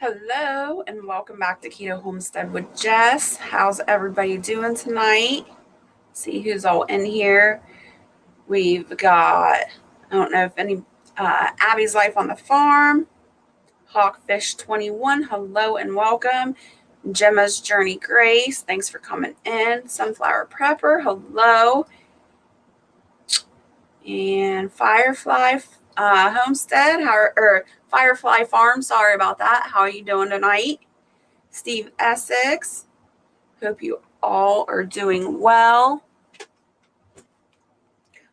Hello and welcome back to Keto Homestead with Jess. How's everybody doing tonight? See who's all in here. We've got, I don't know if any, Abby's Life on the Farm, Hawkfish 21, hello and welcome. Gemma's Journey Grace, thanks for coming in. Sunflower Prepper, hello. And Firefly Homestead, Firefly Farm, sorry about that. How are you doing tonight? Steve Essex, hope you all are doing well.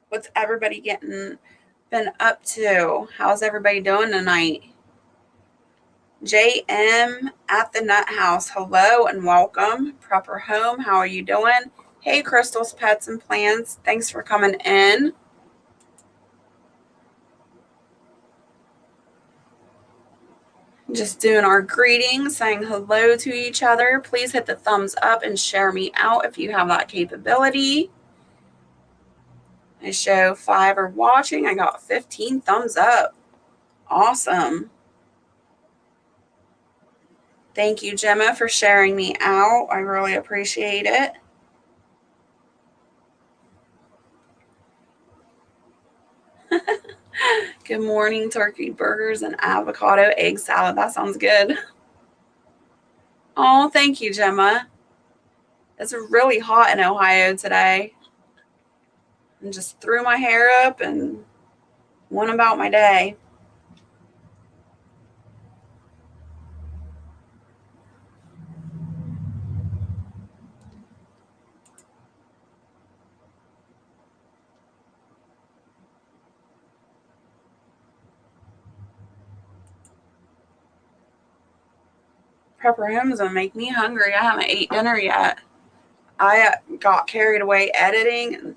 What's everybody been up to? How's everybody doing tonight? JM at the Nut House, hello and welcome. Prepper Home, how are you doing? Hey, Crystal's Pets and Plants, thanks for coming in. Just doing our greetings, saying hello to each other. Please hit the thumbs up and share me out if you have that capability. I show 5 are watching. I got 15 thumbs up. Awesome. Thank you, Gemma, for sharing me out. I really appreciate it. Good morning, turkey burgers and avocado egg salad. That sounds good. Oh, thank you, Gemma. It's really hot in Ohio today. And just threw my hair up and went about my day. Prepper Home's gonna make me hungry. I haven't ate dinner yet. I got carried away editing and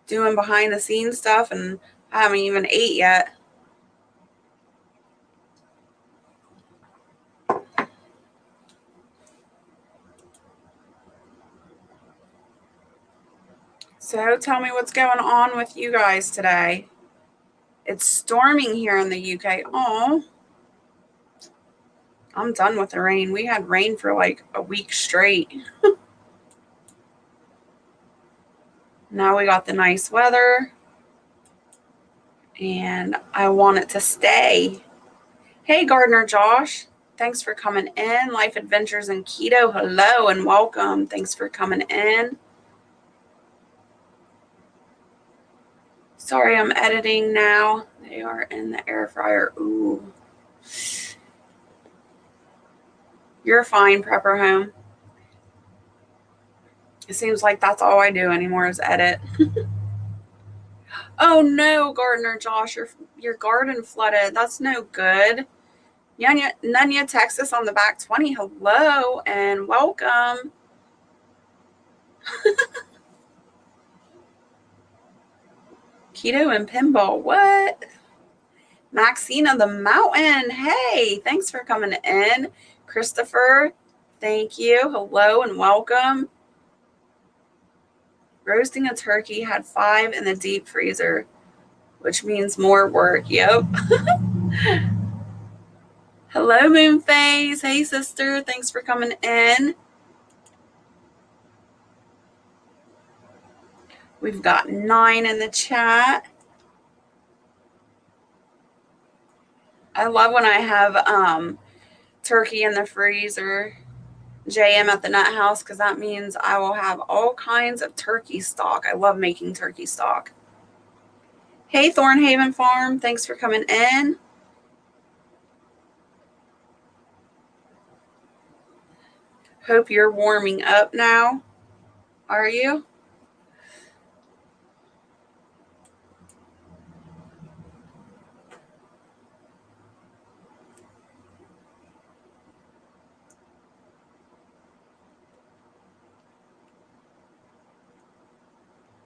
doing behind the scenes stuff, and I haven't even ate yet. So tell me what's going on with you guys today. It's storming here in the UK. Oh, I'm done with the rain. We had rain for like a week straight. Now we got the nice weather. And I want it to stay. Hey, Gardener Josh. Thanks for coming in. Life Adventures in Keto. Hello and welcome. Thanks for coming in. Sorry, I'm editing now. They are in the air fryer. Ooh. You're fine, Prepper Home. It seems like that's all I do anymore is edit. Oh no, Gardener Josh, your garden flooded. That's no good. Nunya, Texas on the back 20. Hello and welcome. Keto and pinball. What? Maxina the Mountain. Hey, thanks for coming in. Christopher, thank you. Hello and welcome. Roasting a turkey, had 5 in the deep freezer, which means more work. Yep. Hello, Moonface. Hey, sister. Thanks for coming in. We've got 9 in the chat. I love when I have turkey in the freezer, JM at the Nut House, because that means I will have all kinds of turkey stock. I love making turkey stock. Hey, Thornhaven Farm, thanks for coming in. Hope you're warming up now. Are you?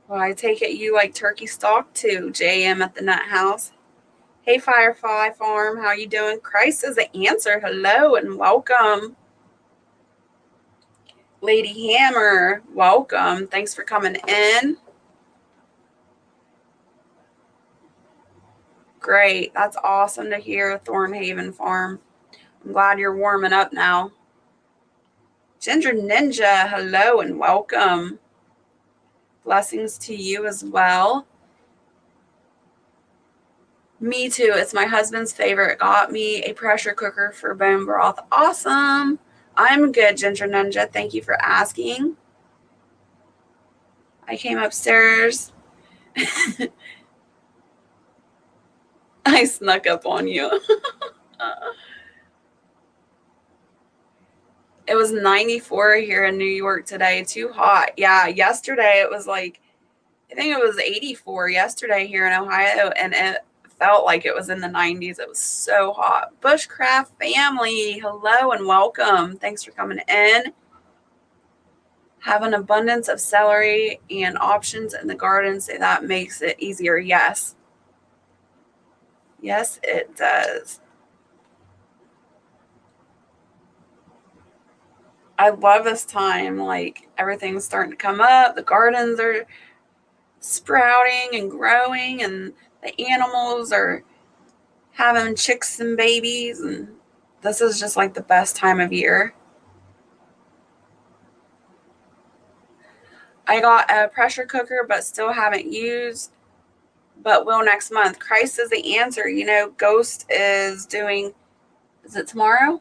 Well, I take it you like turkey stock too, JM at the Nut House. Hey, Firefly Farm, how you doing? Christ is the answer. Hello and welcome. Lady Hammer, welcome. Thanks for coming in. Great. That's awesome to hear, Thornhaven Farm. I'm glad you're warming up now. Ginger Ninja, hello and welcome. Blessings to you as well. Me too. It's my husband's favorite. Got me a pressure cooker for bone broth. Awesome. I'm good, Ginger Ninja. Thank you for asking. I came upstairs. I snuck up on you. It was 94 here in New York today. Too hot. Yeah, yesterday it was like, I think it was 84 yesterday here in Ohio, and it felt like it was in the 90s. It was so hot. Bushcraft family, hello and welcome. Thanks for coming in. Have an abundance of celery and options in the garden, so that makes it easier. Yes. Yes, it does. I love this time. Like, everything's starting to come up. The gardens are sprouting and growing, and the animals are having chicks and babies, and this is just like the best time of year. I got a pressure cooker, but still haven't used, but will next month. Christ is the answer. You know, Ghost is doing, is it tomorrow?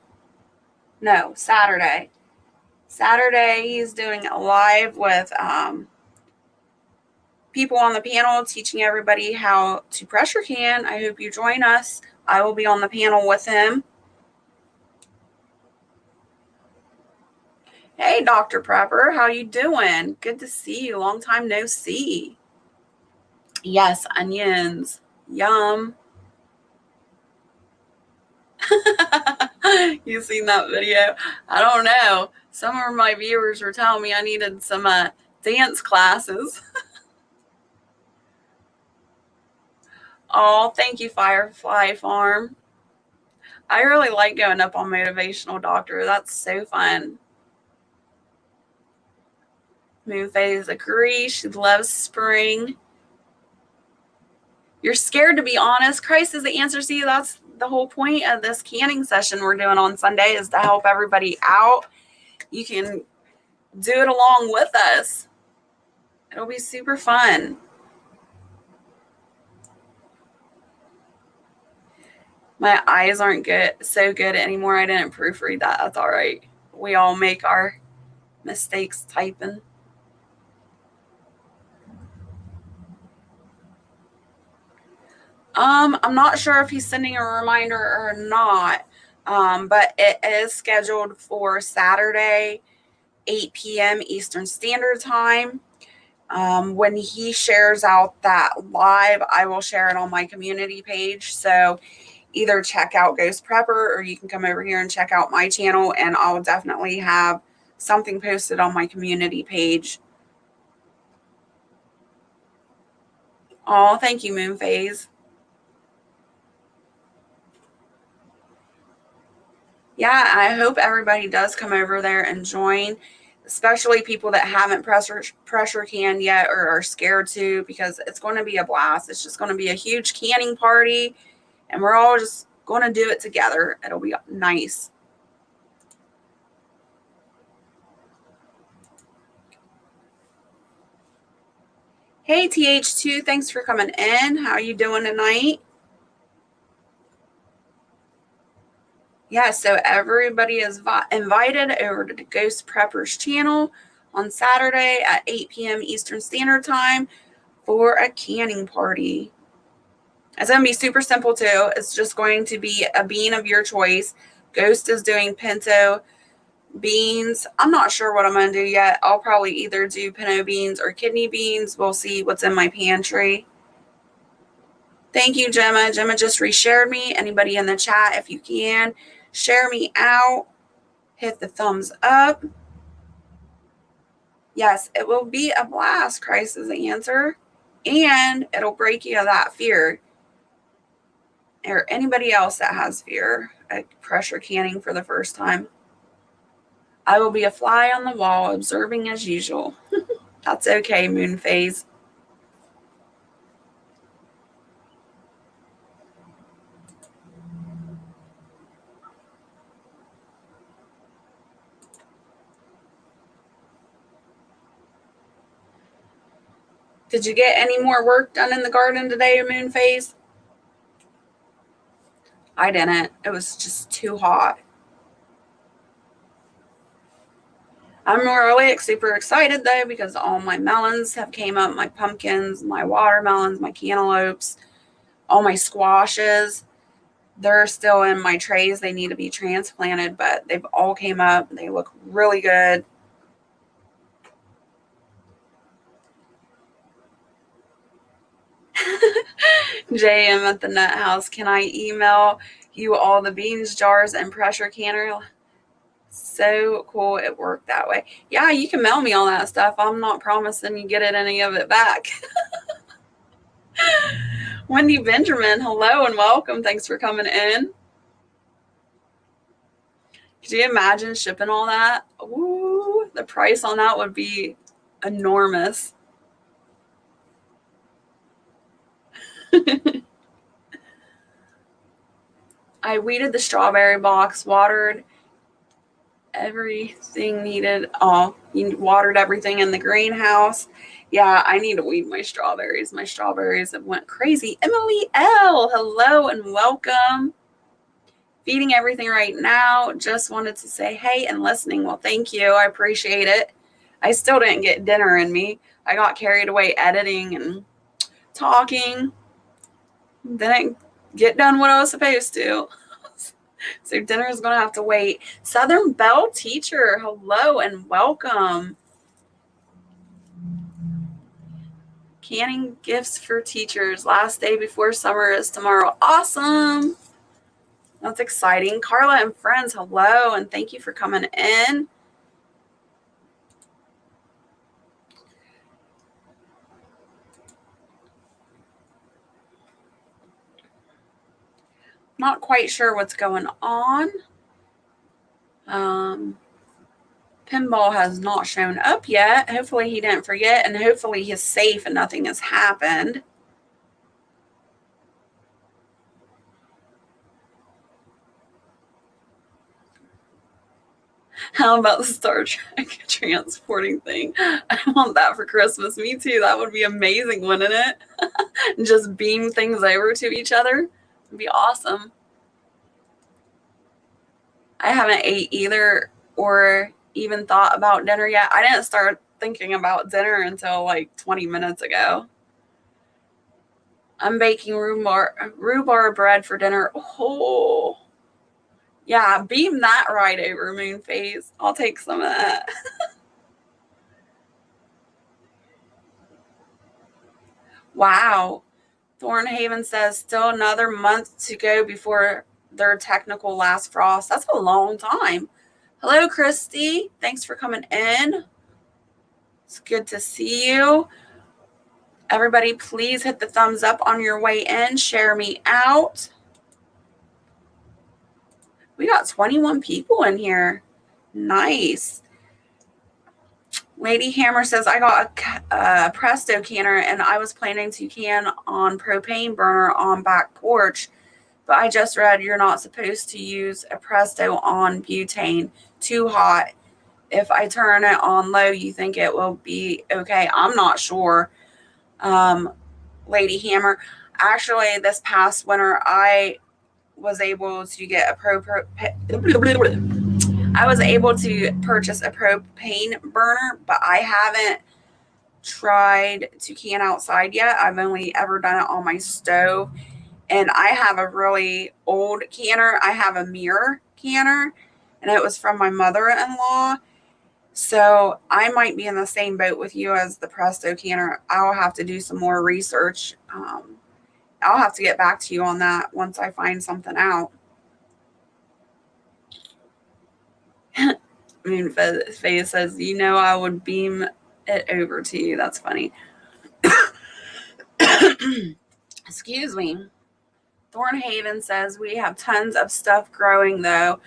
No, Saturday. Saturday, he's doing a live with people on the panel teaching everybody how to pressure can. I hope you join us. I will be on the panel with him. Hey, Dr. Prepper, how you doing? Good to see you. Long time no see. Yes, onions. Yum. You seen that video? I don't know. Some of my viewers were telling me I needed some dance classes. Oh, thank you, Firefly Farm. I really like going up on Motivational Doctor. That's so fun. Moonphase agrees. She loves spring. You're scared to be honest. Christ is the answer. See, that's the whole point of this canning session we're doing on Sunday, is to help everybody out. You can do it along with us. It'll be super fun. My eyes aren't so good anymore. I didn't proofread that. That's all right. We all make our mistakes typing. I'm not sure if he's sending a reminder or not, but it is scheduled for Saturday, 8 p.m. Eastern Standard Time. When he shares out that live, I will share it on my community page. So either check out Ghost Prepper, or you can come over here and check out my channel, and I'll definitely have something posted on my community page. Oh, thank you, Moonphase. Yeah, I hope everybody does come over there and join, especially people that haven't pressure canned yet or are scared to, because it's going to be a blast. It's just going to be a huge canning party, and we're all just going to do it together. It'll be nice. Hey, TH2, thanks for coming in. How are you doing tonight? Yeah, so everybody is invited over to the Ghost Preppers channel on Saturday at 8 p.m. Eastern Standard Time for a canning party. It's going to be super simple too. It's just going to be a bean of your choice. Ghost is doing pinto beans. I'm not sure what I'm going to do yet. I'll probably either do pinto beans or kidney beans. We'll see what's in my pantry. Thank you, Gemma. Gemma just reshared me. Anybody in the chat, if you can, share me out. Hit the thumbs up. Yes, it will be a blast. Christ is the answer. And it'll break you of that fear. Or anybody else that has fear at pressure canning for the first time. I will be a fly on the wall, observing as usual. That's okay, Moonphase. Did you get any more work done in the garden today, Moon Phase? I didn't. It was just too hot. I'm really super excited though because all my melons have came up, my pumpkins, my watermelons, my cantaloupes, all my squashes. They're still in my trays. They need to be transplanted, but they've all came up. They look really good. JM at the Nut House. Can I email you all the beans, jars, and pressure canner? So cool it worked that way. Yeah, you can mail me all that stuff. I'm not promising you get any of it back. Wendy Benjamin, hello and welcome. Thanks for coming in. Could you imagine shipping all that? Ooh, the price on that would be enormous. I weeded the strawberry box, watered everything needed. Oh, you watered everything in the greenhouse. Yeah, I need to weed my strawberries. My strawberries have went crazy. Emily L, hello and welcome. Feeding everything right now. Just wanted to say hey and listening. Well, thank you. I appreciate it. I still didn't get dinner in me. I got carried away editing and talking. Didn't get done what I was supposed to. So dinner is going to have to wait. Southern Belle Teacher, hello and welcome. Canning gifts for teachers. Last day before summer is tomorrow. Awesome. That's exciting. Carla and friends, hello, and thank you for coming in. Not quite sure what's going on. Pinball has not shown up yet. Hopefully he didn't forget, and hopefully he's safe and nothing has happened. How about the Star Trek transporting thing? I want that for Christmas. Me too. That would be amazing, wouldn't it? Just beam things over to each other. It'd be awesome. I haven't ate either or even thought about dinner yet. I didn't start thinking about dinner until like 20 minutes ago. I'm baking rhubarb bread for dinner. Oh, yeah, beam that right over, Moon Phase. I'll take some of that. Wow. Thornhaven says still another month to go before their technical last frost. That's a long time. Hello, Christy. Thanks for coming in. It's good to see you. Everybody, please hit the thumbs up on your way in. Share me out. We got 21 people in here. Nice. Lady Hammer says, I got a Presto canner and I was planning to can on propane burner on back porch, but I just read you're not supposed to use a Presto on butane. Too hot. If I turn it on low, you think it will be okay? I'm not sure. Lady Hammer. Actually, this past winter, I was able to get I was able to purchase a propane burner, but I haven't tried to can outside yet. I've only ever done it on my stove, and I have a really old canner. I have a mirror canner, and it was from my mother-in-law. So I might be in the same boat with you as the Presto canner. I'll have to do some more research. I'll have to get back to you on that once I find something out. Moon Phase says, I would beam it over to you. That's funny. Excuse me. Thornhaven says, we have tons of stuff growing, though,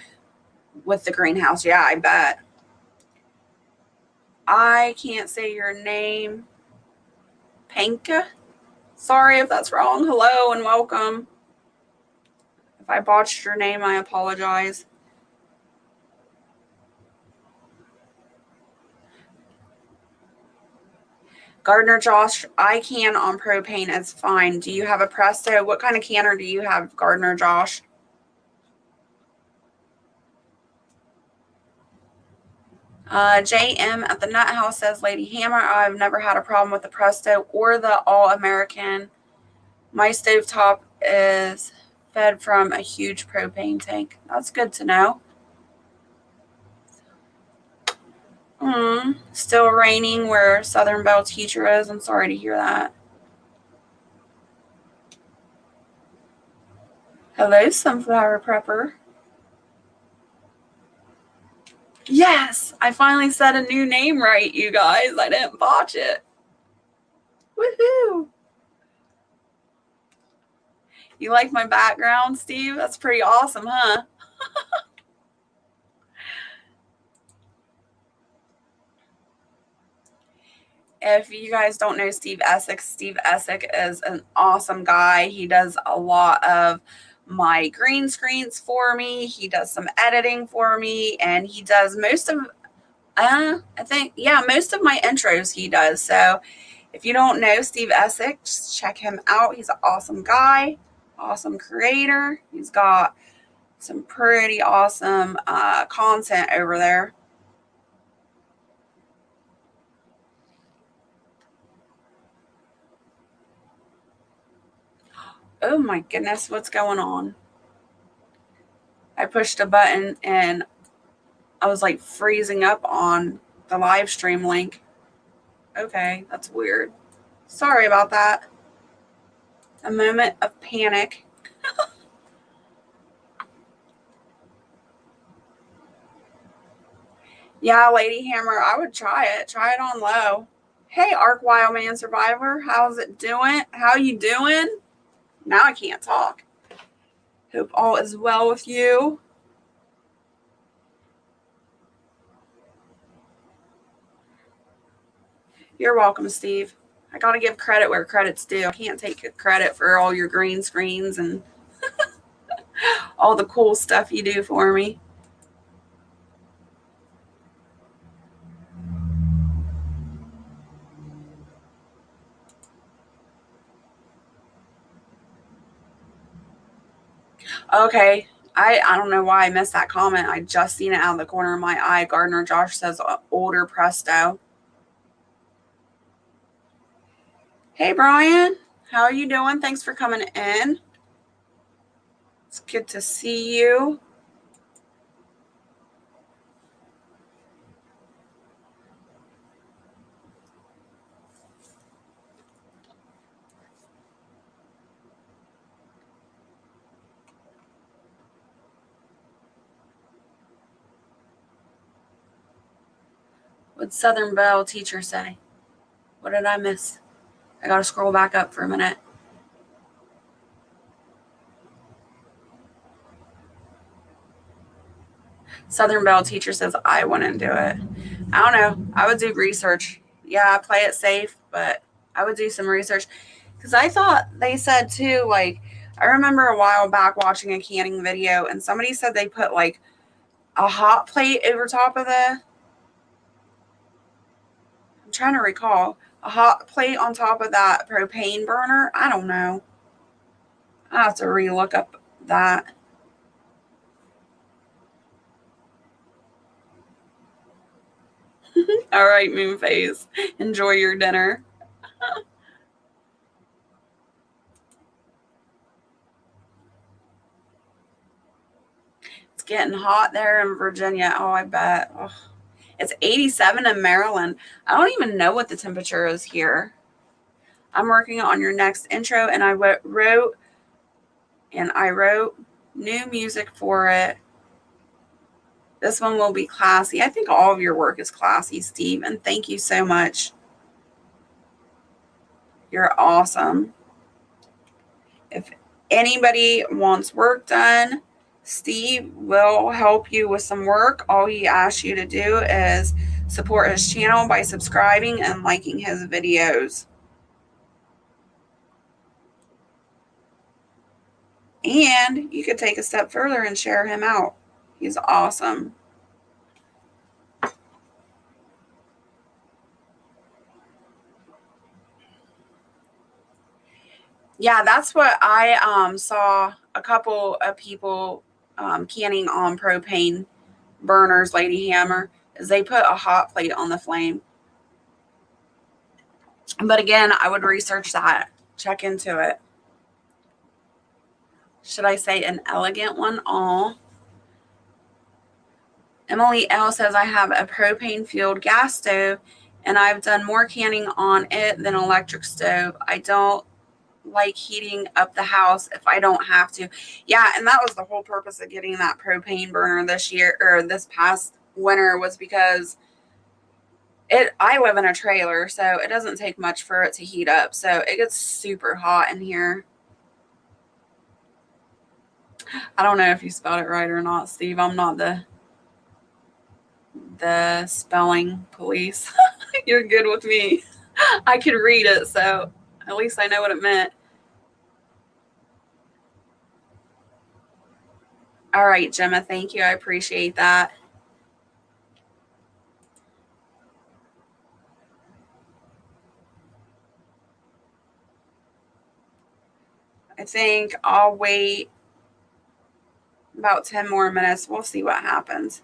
with the greenhouse. Yeah, I bet. I can't say your name. Panka? Sorry if that's wrong. Hello and welcome. If I botched your name, I apologize. Gardner Josh, I can on propane. It's fine. Do you have a Presto? What kind of canner do you have, Gardner Josh? JM at the Nut House says, Lady Hammer, I've never had a problem with the Presto or the All-American. My stovetop is fed from a huge propane tank. That's good to know. Still raining where Southern Belle Teacher is. I'm sorry to hear that. Hello, Sunflower Prepper. Yes, I finally said a new name right, you guys. I didn't botch it. Woohoo! You like my background, Steve? That's pretty awesome, huh? If you guys don't know Steve Essick is an awesome guy. He does a lot of my green screens for me. He does some editing for me, and he does most of, most of my intros he does. So if you don't know Steve Essick, just check him out. He's an awesome guy, awesome creator. He's got some pretty awesome content over there. Oh my goodness, what's going on? I pushed a button and I was like freezing up on the live stream link. Okay, that's weird. Sorry about that. A moment of panic. Yeah, Lady Hammer, I would try it. Try it on low. Hey, Arc Wildman Survivor, how's it doing? How you doing? Now I can't talk. Hope all is well with you. You're welcome, Steve. I got to give credit where credit's due. I can't take credit for all your green screens and all the cool stuff you do for me. Okay. I don't know why I missed that comment. I just seen it out of the corner of my eye. Gardner Josh says older Presto. Hey, Brian. How are you doing? Thanks for coming in. It's good to see you. What'd Southern Belle Teacher say? What did I miss? I got to scroll back up for a minute. Southern Belle Teacher says, I wouldn't do it. I don't know. I would do research. Yeah, play it safe, but I would do some research. Because I thought they said too, like, I remember a while back watching a canning video, and somebody said they put like a hot plate over top of the, I'm trying to recall, a hot plate on top of that propane burner. I don't know. I have to relook up that. All right, Moonface. Enjoy your dinner. It's getting hot there in Virginia. Oh, I bet. Oh. It's 87 in Maryland. I don't even know what the temperature is here. I'm working on your next intro, and I wrote new music for it. This one will be classy. I think all of your work is classy, Steve, and thank you so much. You're awesome. If anybody wants work done, Steve will help you with some work. All he asks you to do is support his channel by subscribing and liking his videos. And you could take a step further and share him out. He's awesome. Yeah, that's what I saw a couple of people canning on propane burners, Lady Hammer, is they put a hot plate on the flame. But again, I would research that, check into it. Should I say an elegant one? All. Emily L says, I have a propane fueled gas stove and I've done more canning on it than electric stove. I don't like heating up the house if I don't have to. Yeah, and that was the whole purpose of getting that propane burner this year, or this past winter, was because I live in a trailer, so it doesn't take much for it to heat up. So it gets super hot in here. I don't know if you spelled it right or not, Steve. I'm not the spelling police. You're good with me. I could read it, so at least I know what it meant. All right, Gemma, thank you. I appreciate that. I think I'll wait about 10 more minutes. We'll see what happens.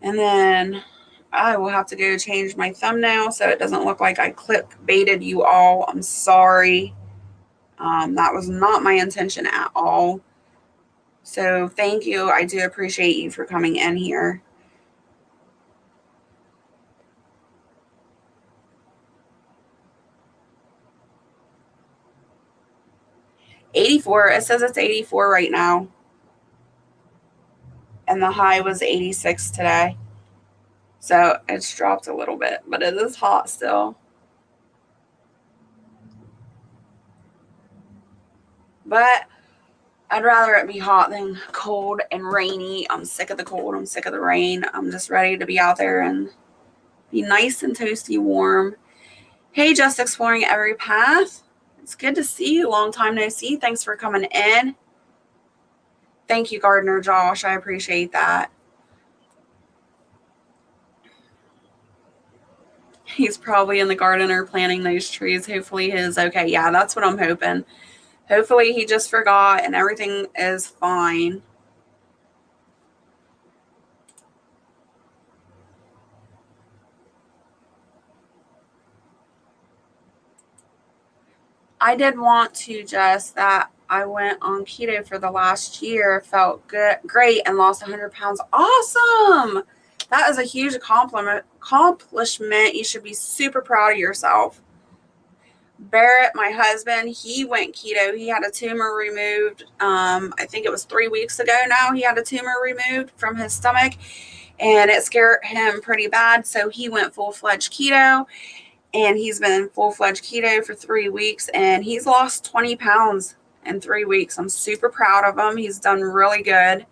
And then I will have to go change my thumbnail so it doesn't look like I clickbaited you all. I'm sorry. That was not my intention at all. So thank you. I do appreciate you for coming in here. '84. It says it's 84 right now. And the high was 86 today. So it's dropped a little bit, but it is hot still. But I'd rather it be hot than cold and rainy. I'm sick of the cold. I'm sick of the rain. I'm just ready to be out there and be nice and toasty warm. Hey, just exploring every path. It's good to see you. Long time no see. Thanks for coming in. Thank you, Gardener Josh. I appreciate that. He's probably in the garden or planting those trees. Hopefully he is okay. Yeah, that's what I'm hoping. Hopefully he just forgot and everything is fine. I did want to just that I went on keto for the last year, felt good, great, and lost 100 pounds. Awesome! That is a huge accomplishment. You should be super proud of yourself. Barrett, my husband, he went keto. He had a tumor removed. I think it was 3 weeks ago now. He had a tumor removed from his stomach, and it scared him pretty bad. So he went full-fledged keto, and he's been full-fledged keto for 3 weeks, and he's lost 20 pounds in 3 weeks. I'm super proud of him. He's done really good.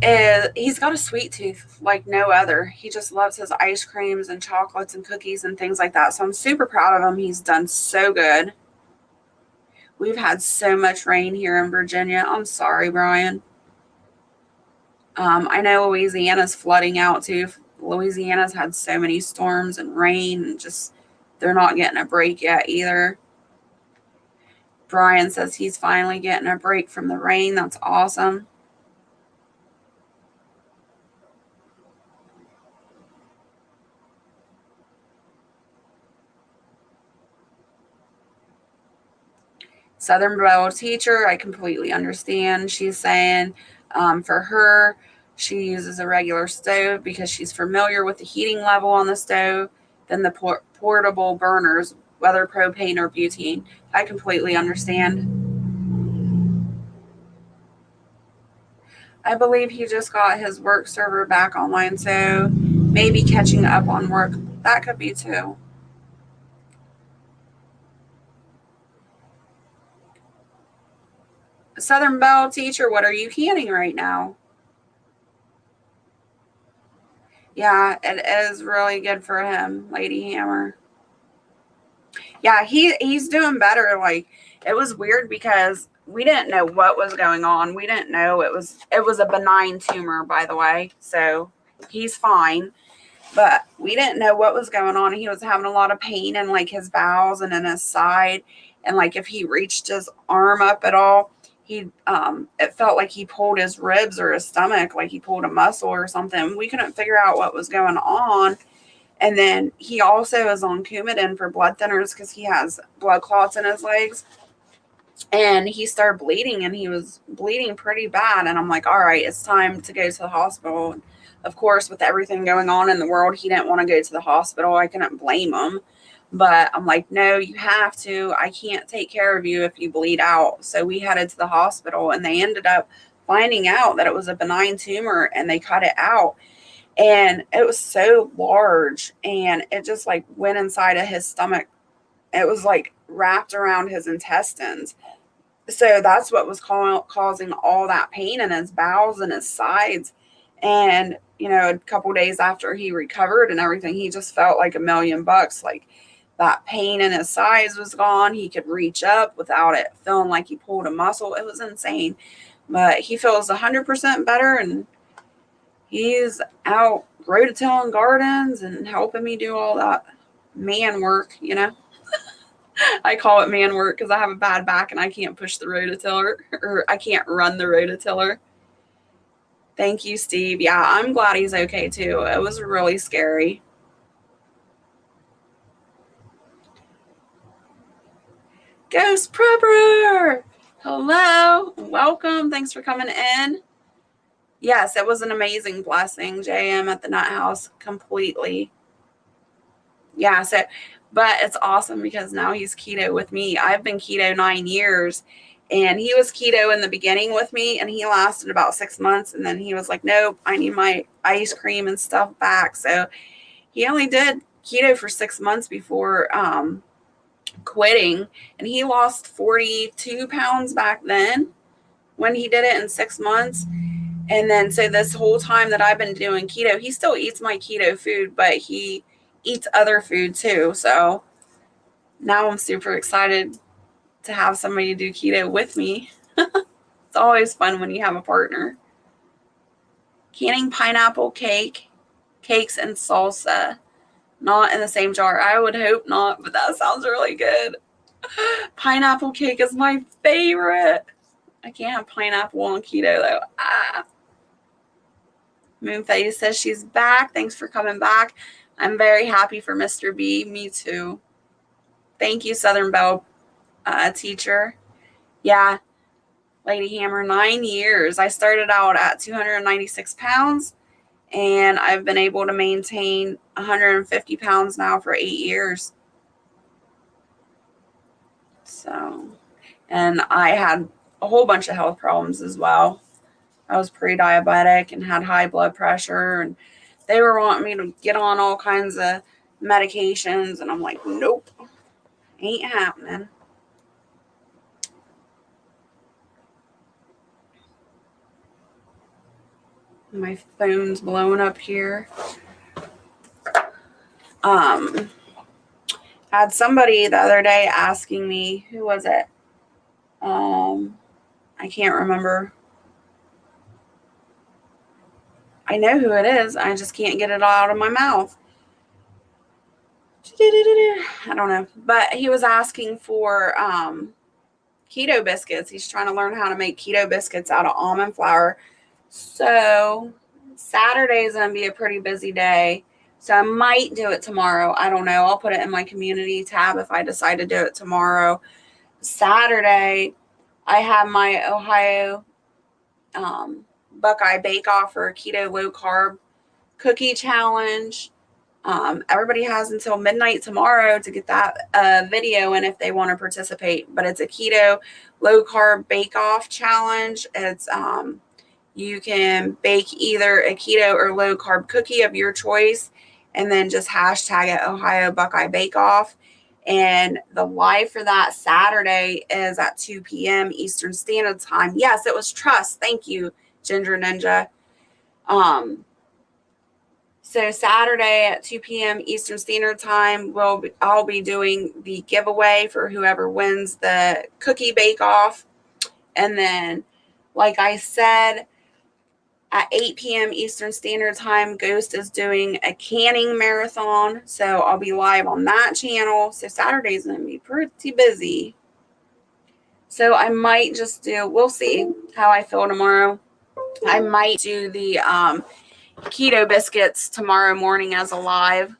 And he's got a sweet tooth like no other. He just loves his ice creams and chocolates and cookies and things like that. So I'm super proud of him. He's done so good. We've had so much rain here in Virginia. I'm sorry, Brian. I know Louisiana's flooding out too. Louisiana's had so many storms and rain, and just they're not getting a break yet either. Brian says he's finally getting a break from the rain. That's awesome. Southern Belle teacher, I completely understand. She's saying for her, she uses a regular stove because she's familiar with the heating level on the stove than the portable burners, whether propane or butane. I completely understand. I believe he just got his work server back online, so maybe catching up on work. That could be too. Southern Belle teacher, what are you canning right now? Yeah, it is really good for him, Lady Hammer. Yeah, he's doing better. Like, it was weird because we didn't know what was going on. We didn't know it was a benign tumor, by the way. So he's fine. but we didn't know what was going on. He was having a lot of pain in like his bowels and in his side. And like if he reached his arm up at all, it felt like he pulled his ribs or his stomach, like he pulled a muscle or something. We couldn't figure out what was going on. And then he also is on Coumadin for blood thinners because he has blood clots in his legs. And he started bleeding, and he was bleeding pretty bad. And I'm like, all right, it's time to go to the hospital. And of course, with everything going on in the world, he didn't want to go to the hospital. I couldn't blame him. But I'm like, no, you have to. I can't take care of you if you bleed out. So we headed to the hospital, and they ended up finding out that it was a benign tumor, and they cut it out. And it was so large, and it just like went inside of his stomach. It was like wrapped around his intestines. So that's what was causing all that pain in his bowels and his sides. And, a couple days after he recovered and everything, he just felt like $1,000,000. Like that pain in his sides was gone. He could reach up without it feeling like he pulled a muscle. It was insane. But he feels 100% better, and he's out rototilling gardens and helping me do all that man work, I call it man work because I have a bad back and I can't push the rototiller, or I can't run the rototiller. Thank you, Steve. Yeah, I'm glad he's okay too. It was really scary. Ghost Prepper! Hello. Welcome. Thanks for coming in. Yes, it was an amazing blessing, JM, at the Nut House completely. Yeah, but it's awesome because now he's keto with me. I've been keto 9 years, and he was keto in the beginning with me, and he lasted about 6 months. And then he was like, nope, I need my ice cream and stuff back. So he only did keto for 6 months before quitting. And he lost 42 pounds back then when he did it in 6 months. And then so this whole time that I've been doing keto, he still eats my keto food, but he eats other food too. So now I'm super excited to have somebody do keto with me. It's always fun when you have a partner. Canning pineapple cakes and salsa, not in the same jar. I would hope not, but that sounds really good. Pineapple cake is my favorite. I can't have pineapple on keto though. Moonface says she's back. Thanks for coming back. I'm very happy for Mr. B. Me too. Thank you, Southern Belle teacher. Yeah, Lady Hammer, 9 years. I started out at 296 pounds, and I've been able to maintain 150 pounds now for 8 years. So, and I had a whole bunch of health problems as well. I was pre-diabetic and had high blood pressure, and they were wanting me to get on all kinds of medications, and I'm like, nope, ain't happening. My phone's blowing up here. Had somebody the other day asking me, who was it? I can't remember. I know who it is. I just can't get it all out of my mouth. I don't know. But he was asking for keto biscuits. He's trying to learn how to make keto biscuits out of almond flour. So Saturday is going to be a pretty busy day. So I might do it tomorrow. I don't know. I'll put it in my community tab if I decide to do it tomorrow. Saturday, I have my Ohio Buckeye Bake Off or Keto Low Carb Cookie Challenge. Everybody has until midnight tomorrow to get that video in if they want to participate. But it's a Keto Low Carb Bake Off Challenge. It's you can bake either a keto or low carb cookie of your choice, and then just hashtag it Ohio Buckeye Bake Off. And the live for that Saturday is at 2 p.m. Eastern Standard Time. Yes, it was Trust. Thank you, Ginger Ninja. So Saturday at 2 p.m. Eastern Standard Time, I'll be doing the giveaway for whoever wins the cookie bake off. And then, like I said, At 8 p.m. Eastern Standard Time, Ghost is doing a canning marathon. So I'll be live on that channel. So Saturday's going to be pretty busy. So I might just we'll see how I feel tomorrow. I might do the keto biscuits tomorrow morning as a live.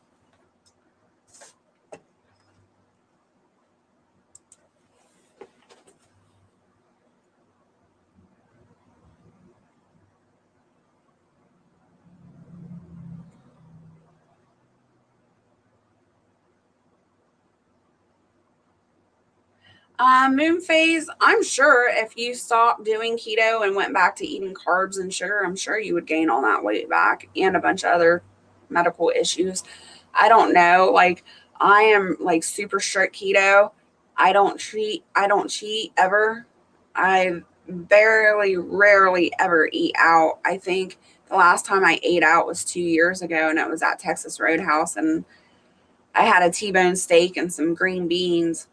Moon phase, I'm sure if you stopped doing keto and went back to eating carbs and sugar, I'm sure you would gain all that weight back and a bunch of other medical issues. I don't know. Like, I am like super strict keto. I don't cheat ever. I rarely ever eat out. I think the last time I ate out was 2 years ago, and it was at Texas Roadhouse, and I had a T-bone steak and some green beans.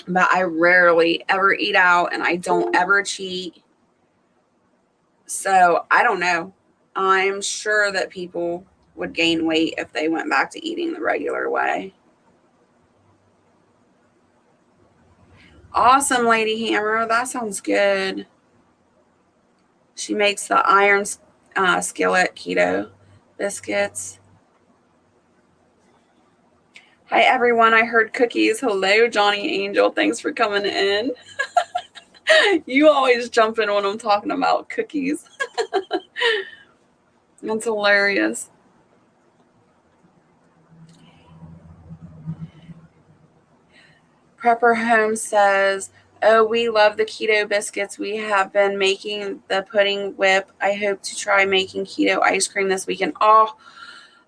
But I rarely ever eat out, and I don't ever cheat. So I don't know. I'm sure that people would gain weight if they went back to eating the regular way. Awesome, Lady Hammer. That sounds good. She makes the iron skillet keto biscuits. Hi, everyone. I heard cookies. Hello, Johnny Angel. Thanks for coming in. You always jump in when I'm talking about cookies. That's hilarious. Prepper Home says, oh, we love the keto biscuits. We have been making the pudding whip. I hope to try making keto ice cream this weekend. Oh,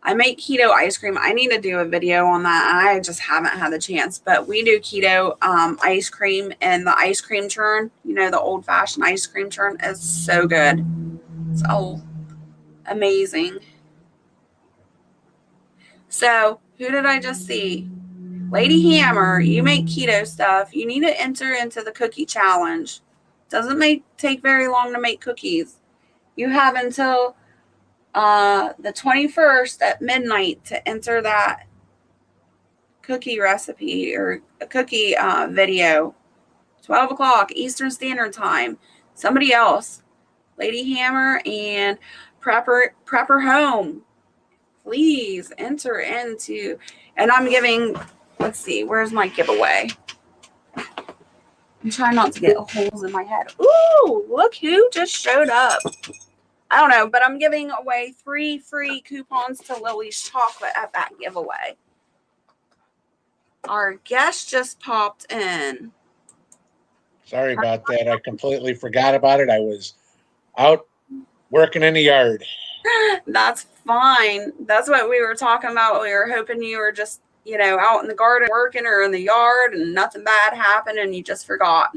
I make keto ice cream. I need to do a video on that. I just haven't had the chance. But we do keto ice cream, and the ice cream churn, the old-fashioned ice cream churn is so good. It's amazing. So, who did I just see? Lady Hammer, you make keto stuff. You need to enter into the cookie challenge. Doesn't take very long to make cookies. You have until the 21st at midnight to enter that cookie recipe or a cookie video. 12 o'clock Eastern Standard Time. Somebody else, Lady Hammer and Prepper Home, please enter into. And I'm giving, let's see, where's my giveaway? I'm trying not to get holes in my head. Ooh, look who just showed up. I don't know, but I'm giving away 3 free coupons to Lily's Chocolate at that giveaway. Our guest just popped in. Sorry about that. I completely forgot about it. I was out working in the yard. That's fine. That's what we were talking about. We were hoping you were just, out in the garden working or in the yard and nothing bad happened and you just forgot.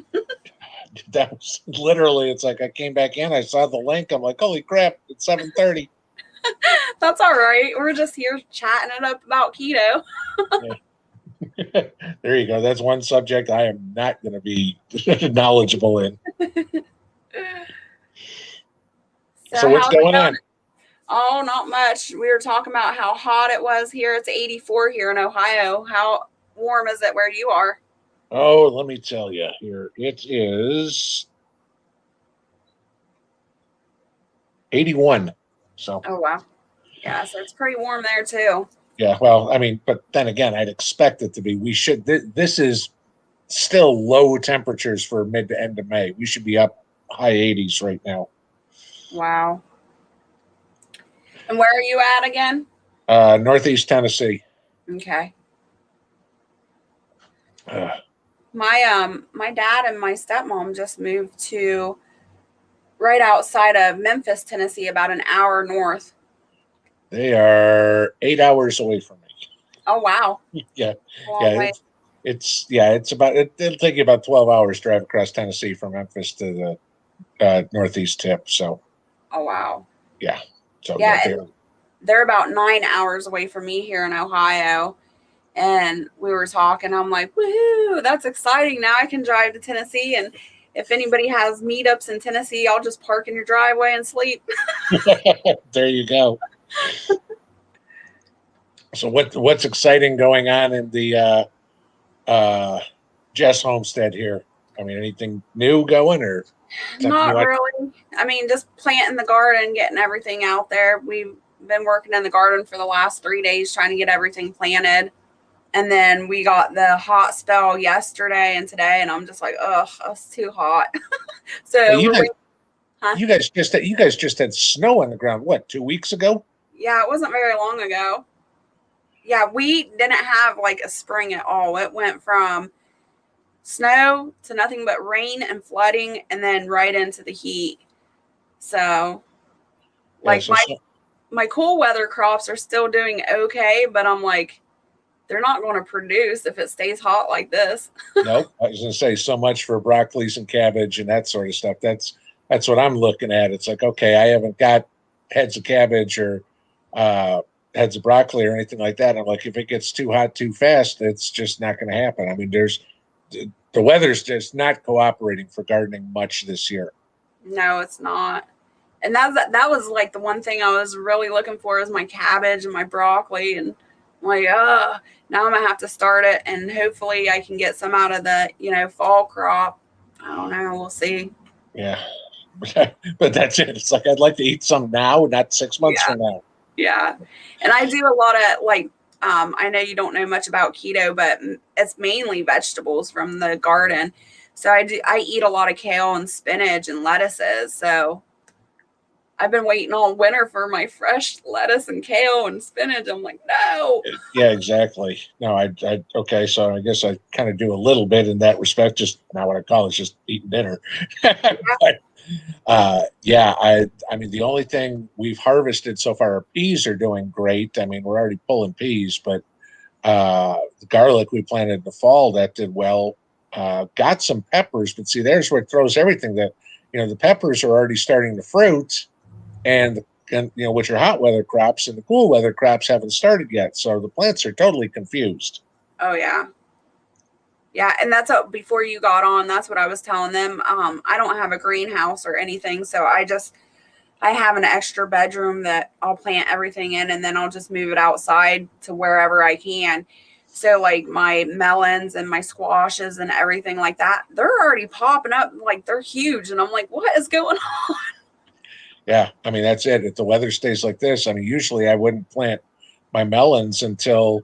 That was literally, it's like I came back in, I saw the link. I'm like, holy crap, it's 7:30. That's all right. We're just here chatting it up about keto. Yeah. There you go. That's one subject I am not going to be knowledgeable in. So what's going on? Oh, not much. We were talking about how hot it was here. It's 84 here in Ohio. How warm is it where you are? Oh, let me tell you here. It is 81. So. Oh, wow. Yeah, so it's pretty warm there too. Yeah, well, I mean, but then again, I'd expect it to be. This is still low temperatures for mid to end of May. We should be up high 80s right now. Wow. And where are you at again? Northeast Tennessee. Okay. My dad and my stepmom just moved to right outside of Memphis, Tennessee, about an hour north. They are 8 hours away from me. Oh, wow. Yeah. It'll take you about 12 hours to drive across Tennessee from Memphis to the northeast tip. So. Oh, wow. Yeah. So yeah, they're about 9 hours away from me here in Ohio. And we were talking, I'm like, woohoo, that's exciting. Now I can drive to Tennessee. And if anybody has meetups in Tennessee, I'll just park in your driveway and sleep. There you go. So what's exciting going on in the Jess Homestead here? I mean, anything new going or something you Not like? really. I mean, just planting the garden, getting everything out there. We've been working in the garden for the last 3 days trying to get everything planted. And then we got the hot spell yesterday and today, and I'm just like, ugh, it's too hot. Well, So we're waiting. Huh? you guys just had snow on the ground. What, 2 weeks ago? Yeah, it wasn't very long ago. Yeah, we didn't have like a spring at all. It went from snow to nothing but rain and flooding, and then right into the heat. So, Yeah. like my cool weather crops are still doing okay, but I'm like, they're not going to produce if it stays hot like this. Nope. I was going to say so much for broccolis and cabbage and that sort of stuff. That's what I'm looking at. It's like, okay, I haven't got heads of cabbage or uh, heads of broccoli or anything like that. I'm like, if it gets too hot too fast, it's just not going to happen. I mean, the weather's just not cooperating for gardening much this year. No, it's not. And that was like the one thing I was really looking for is my cabbage and my broccoli, and I'm like, now I'm gonna have to start it, and hopefully I can get some out of the fall crop. I don't know. We'll see. Yeah. But that's it. It's like I'd like to eat some now, not 6 months Yeah, from now. yeah. And I do a lot of like. I know you don't know much about keto, but it's mainly vegetables from the garden. So I eat a lot of kale and spinach and lettuces. So I've been waiting all winter for my fresh lettuce and kale and spinach. I'm like, no. Yeah, exactly. No, okay. So I guess I kind of do a little bit in that respect. Just not what I call it, just eating dinner. But yeah, I mean, the only thing we've harvested so far, our peas are doing great. I mean, we're already pulling peas, but the garlic we planted in the fall that did well. Got some peppers, but see, there's where it throws everything. That the peppers are already starting to fruit, and which are hot weather crops, and the cool weather crops haven't started yet. So the plants are totally confused. Oh yeah. Yeah, and before you got on, that's what I was telling them. I don't have a greenhouse or anything, so I have an extra bedroom that I'll plant everything in, and then I'll just move it outside to wherever I can. So like my melons and my squashes and everything like that, they're already popping up like they're huge, and I'm like, what is going on? Yeah, I mean that's it. If the weather stays like this, I mean usually I wouldn't plant my melons until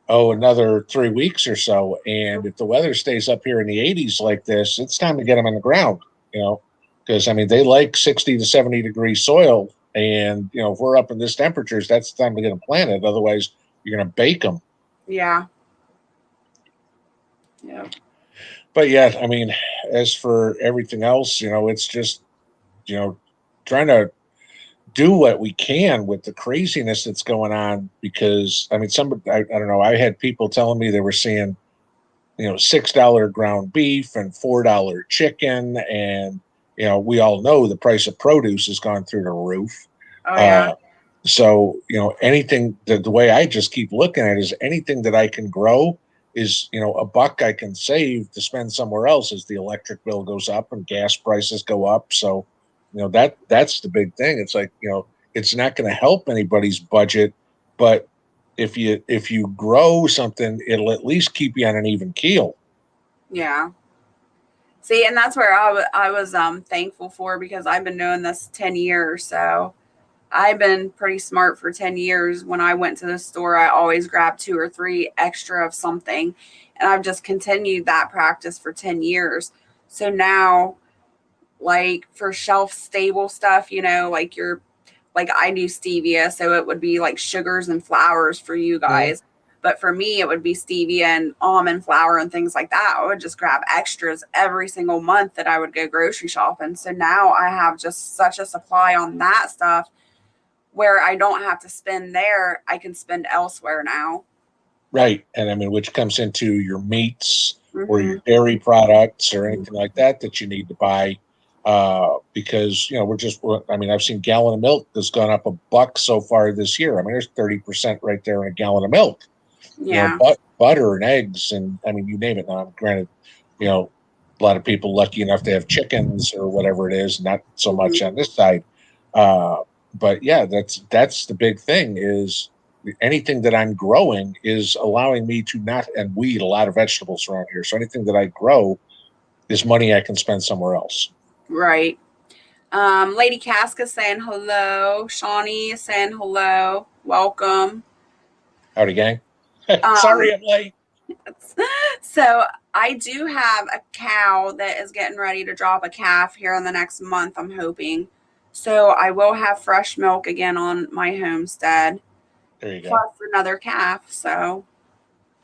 another 3 weeks or so. And if the weather stays up here in the 80s like this, it's time to get them in the ground. You know, because I mean they like 60 to 70 degree soil, and if we're up in this temperatures, that's the time to get them planted. Otherwise, you're going to bake them. Yeah. Yeah. But yeah, I mean, as for everything else, it's just you know trying to do what we can with the craziness that's going on. Because I mean, I don't know, I had people telling me they were seeing $6 ground beef and $4 chicken, and we all know the price of produce has gone through the roof. Oh yeah. So anything, the way I just keep looking at it is anything that I can grow is a buck I can save to spend somewhere else as the electric bill goes up and gas prices go up. So that's the big thing. It's like it's not going to help anybody's budget, but if you grow something, it'll at least keep you on an even keel. Yeah. See, and that's where I was thankful for, because I've been doing this 10 years. So I've been pretty smart for 10 years. When I went to the store, I always grabbed 2 or 3 extra of something. And I've just continued that practice for 10 years. So now, like for shelf stable stuff, like I do stevia. So it would be like sugars and flours for you Mhm. guys. But for me, it would be stevia and almond flour and things like that. I would just grab extras every single month that I would go grocery shopping. So now I have just such a supply on that stuff where I don't have to spend there. I can spend elsewhere now. Right. And I mean, which comes into your meats or Hmm. your dairy products or anything like that you need to buy. Because I mean, I've seen gallon of milk has gone up $1 so far this year. I mean, there's 30% right there in a gallon of milk. Yeah. Butter and eggs, and I mean, you name it. Now, granted, you know, a lot of people lucky enough to have chickens or whatever it is, not so much Mhm. on this side. Uh, but yeah, that's the big thing is anything that I'm growing is allowing me to not, and we eat a lot of vegetables around here. So anything that I grow is money I can spend somewhere else. Right. Lady Casca saying hello. Shawnee is saying hello. Welcome. Howdy, gang. Um, Sorry I'm late. so I do have a cow that is getting ready to drop a calf here in the next month, I'm hoping. So I will have fresh milk again on my homestead, There you go. plus another calf. So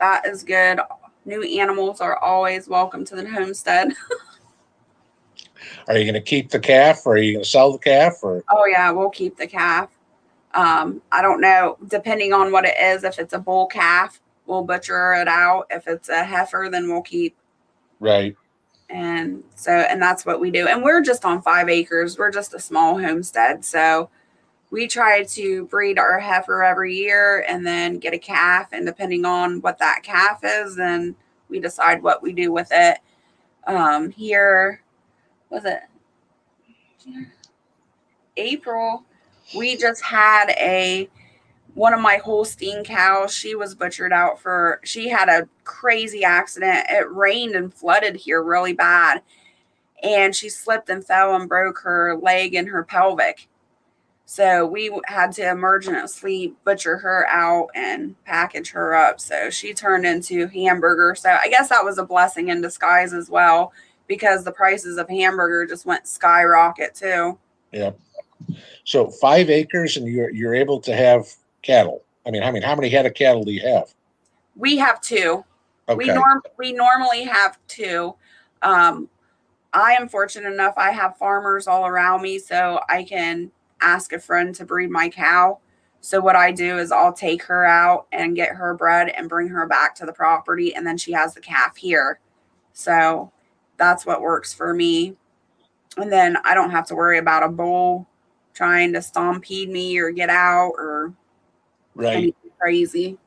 that is good. New animals are always welcome to the homestead. Are you going to keep the calf, or are you going to sell the calf, or Oh yeah, we'll keep the calf. I don't know, depending on what it is. If it's a bull calf, we'll butcher it out. If it's a heifer, then we'll keep. right? And so, and that's what we do. And we're just on 5 acres. We're just a small homestead. So we try to breed our heifer every year and then get a calf. And depending on what that calf is, then we decide what we do with it. Here, was it April? We just had one of my Holstein cows. She was butchered out she had a crazy accident. It rained and flooded here really bad. And she slipped and fell and broke her leg and her pelvic. So we had to emergency butcher her out and package her up. So she turned into hamburger. So I guess that was a blessing in disguise as well, because the prices of hamburger just went skyrocket too. Yeah. So 5 acres, and you're able to have cattle. I mean, how many head of cattle do you have? We have two. Okay. We normally have two. Um, I am fortunate enough, I have farmers all around me, so I can ask a friend to breed my cow. So what I do is I'll take her out and get her bred and bring her back to the property, and then she has the calf here. So that's what works for me. And then I don't have to worry about a bull trying to stampede me or get out or Right. anything crazy.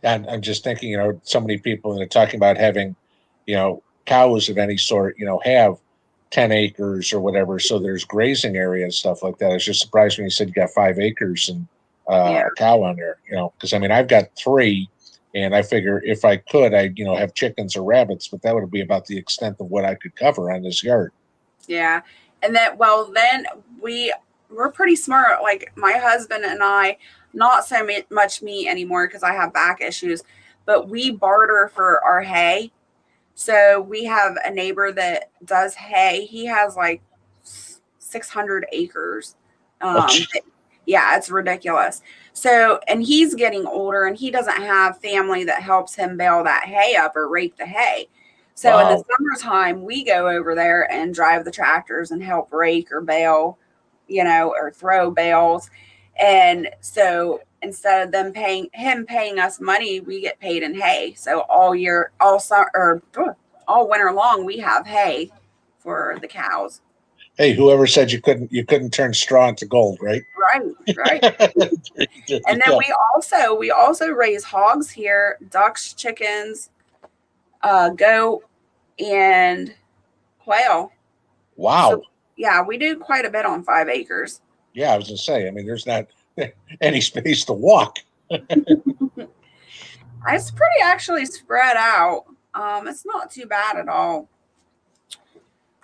And I'm just thinking, so many people that are talking about having, cows of any sort, have 10 acres or whatever. So there's grazing area and stuff like that. I was just surprised when you said you got 5 acres and Yeah. a cow on there, because I mean, I've got three, and I figure if I could, I'd, have chickens or rabbits, but that would be about the extent of what I could cover on this yard. Yeah. And then, well, then we're pretty smart. Like my husband and I, not so much me anymore because I have back issues, but we barter for our hay. So we have a neighbor that does hay. He has like 600 acres. Oh, Um, yeah, it's ridiculous. So, and he's getting older and he doesn't have family that helps him bale that hay up or rake the hay. So in the wow. summertime, we go over there and drive the tractors and help rake or bale, or throw bales. And so instead of paying us money, we get paid in hay. So all year, all summer, or all winter long, we have hay for the cows. Hey, whoever said you couldn't turn straw into gold, right? Right, right. There you And then go. we also raise hogs here, ducks, chickens, goat, and quail. So Wow. yeah, we do quite a bit on 5 acres. Yeah, I was gonna say. I mean, there's not any space to walk. It's pretty actually spread out. It's not too bad at all.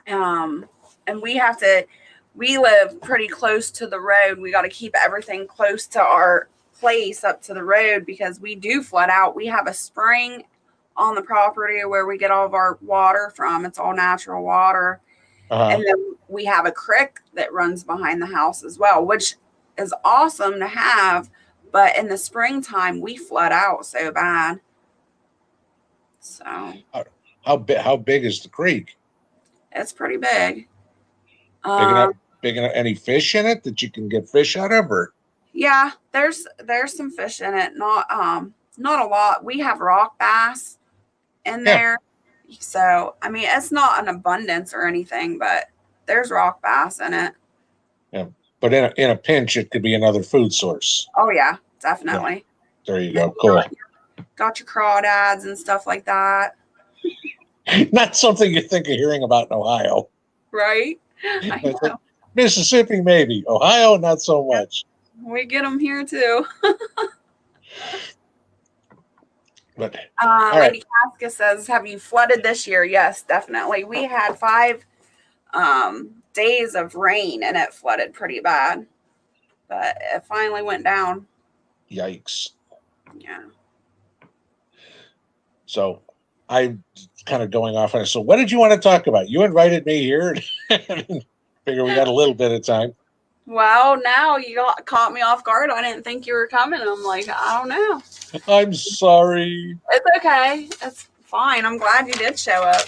Um, and we live pretty close to the road. We got to keep everything close to our place up to the road because we do flood out. We have a spring on the property where we get all of our water from. It's all natural water. Uh, And then we have a creek that runs behind the house as well, which is awesome to have. But in the springtime, we flood out so bad. So how big is the creek? it's pretty big. Big enough? Um, Big enough? Any fish in it that you can get fish out of, or yeah, there's some fish in it. Not a lot. We have rock bass in yeah, there. So I mean it's not an abundance or anything, but there's rock bass in it. yeah. But in a pinch, it could be another food source. Oh yeah, Yeah, definitely. there you And go. Cool. got your crawdads and stuff like that. Not something you think of hearing about in Ohio. Right? I It's like know. Mississippi, maybe. Ohio, not so Yeah, much. we get them here too. But all right. Lady Casca says, "Have you flooded this year?" Yes, definitely. We had 5 days of rain and it flooded pretty bad, but it finally went down. Yikes. Yeah. So I'm kind of going off on it. So what did you want to talk about? You invited me here. Figure we got a little bit of time. Well, now you caught me off guard. I didn't think you were coming. I'm like, I don't know. I'm sorry. It's okay. It's fine. I'm glad you did show up.